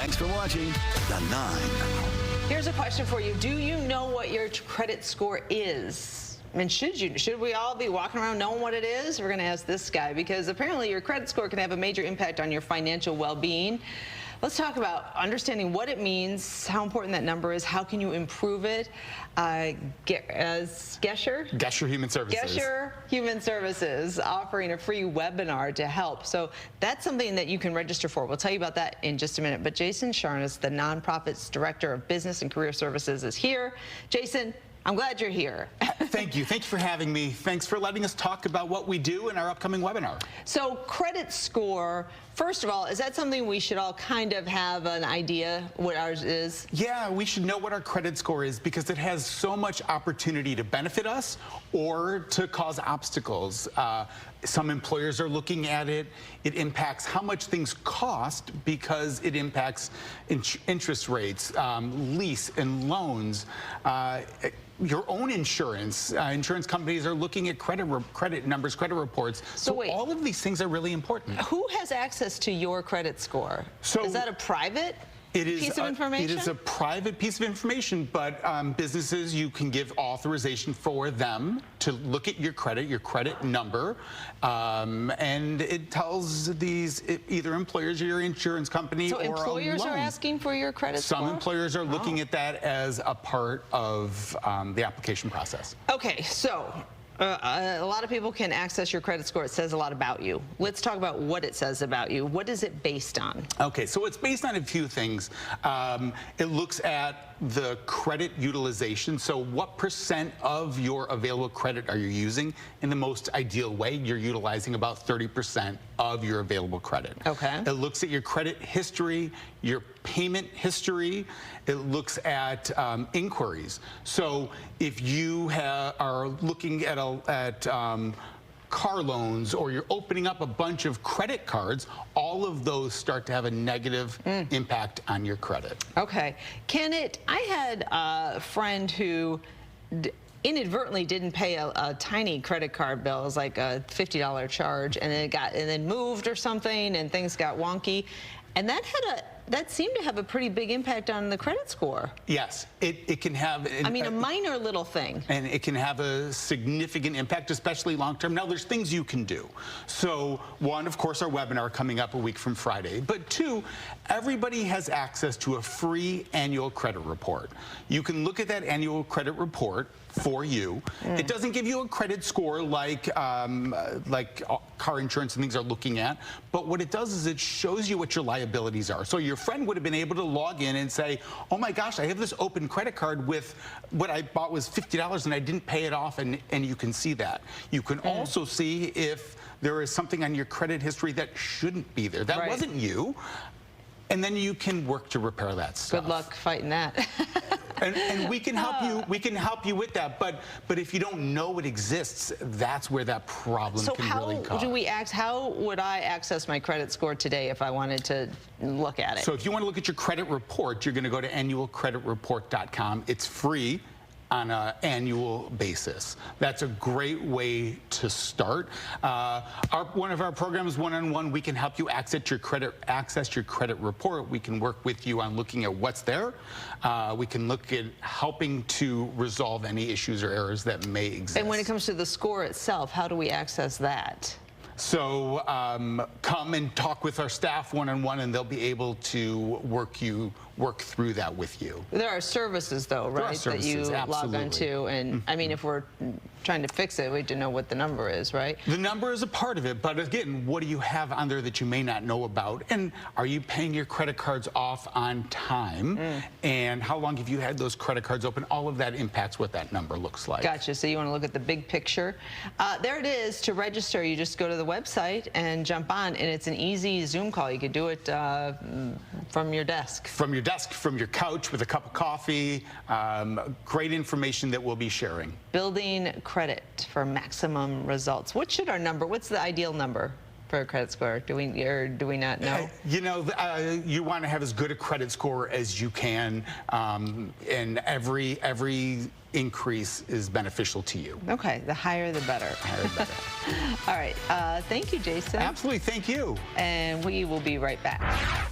Thanks for watching The 9. Here's a question for you. Do you know what your credit score is? I mean, should we all be walking around knowing what it is? We're going to ask this guy because apparently your credit score can have a major impact on your financial well-being. Let's talk about understanding what it means, how important that number is, how can you improve it. Gesher Human Services. Gesher Human Services offering a free webinar to help. So that's something that you can register for. We'll tell you about that in just a minute. But Jason Sharnas, the nonprofit's Director of Business and Career Services, is here. Jason, I'm glad you're here. Thank you. Thank you for having me. Thanks for letting us talk about what we do in our upcoming webinar. So credit score, first of all, is that something we should all kind of have an idea what ours is? Yeah, we should know what our credit score is because it has so much opportunity to benefit us or to cause obstacles. Some employers are looking at it. It impacts how much things cost because it impacts interest rates, lease and loans. Your own insurance. Insurance companies are looking at credit numbers, credit reports. So wait, all of these things are really important. Who has access to your credit score? So is that a private piece of information? It is a private piece of information, but businesses, you can give authorization for them to look at your credit number, and it tells these either employers or your insurance company so or employers are asking for your credit score? Some employers are looking at that as a part of the application process. Okay, so a lot of people can access your credit score. It says a lot about you. Let's talk about what it says about you. What is it based on? Okay, so it's based on a few things. It looks at the credit utilization. So what % of your available credit are you using? In the most ideal way, you're utilizing about 30% of your available credit. Okay. It looks at your credit history, your payment history. It looks at inquiries. So if you are looking at car loans or you're opening up a bunch of credit cards, all of those start to have a negative impact on your credit. Okay. I had a friend who inadvertently didn't pay a tiny credit card bill. It was like a $50 charge, and then moved or something, and things got wonky, and that seemed to have a pretty big impact on the credit score. Yes, it can have. I mean, a minor little thing. And it can have a significant impact, especially long term. Now, there's things you can do. So, one, of course, our webinar coming up a week from Friday. But two, everybody has access to a free annual credit report. You can look at that annual credit report for you. It doesn't give you a credit score like car insurance and things are looking at, but what it does is it shows you what your liabilities are. So your friend would have been able to log in and say, oh my gosh, I have this open credit card with what I bought was $50 and I didn't pay it off, and you can see that. You can also see if there is something on your credit history that shouldn't be there. That wasn't you. And then you can work to repair that stuff. Good luck fighting that. And we can help you. We can help you with that. But if you don't know it exists, that's where that problem can really come. So how would I access my credit score today if I wanted to look at it? So if you want to look at your credit report, you're going to go to annualcreditreport.com. It's free on an annual basis. That's a great way to start. One of our programs, one-on-one, we can help you access your credit report. We can work with you on looking at what's there. We can look at helping to resolve any issues or errors that may exist. And when it comes to the score itself, how do we access that? So come and talk with our staff one-on-one, and they'll be able to work through that with you. There are services, though, right, that you log onto, and I mean, if we're trying to fix it, we need to know what the number is, right? The number is a part of it, but again, what do you have on there that you may not know about? And are you paying your credit cards off on time? And how long have you had those credit cards open? All of that impacts what that number looks like. Gotcha. So you want to look at the big picture. There it is. To register, you just go to the website and jump on, and it's an easy Zoom call. You could do it from your desk. From your couch with a cup of coffee. Great information that we'll be sharing. Building credit for maximum results. What's the ideal number for a credit score? Do we not know? You know, you want to have as good a credit score as you can, and every increase is beneficial to you. Okay, the higher the better. Higher the better. All right, thank you, Jason. Absolutely, thank you. And we will be right back.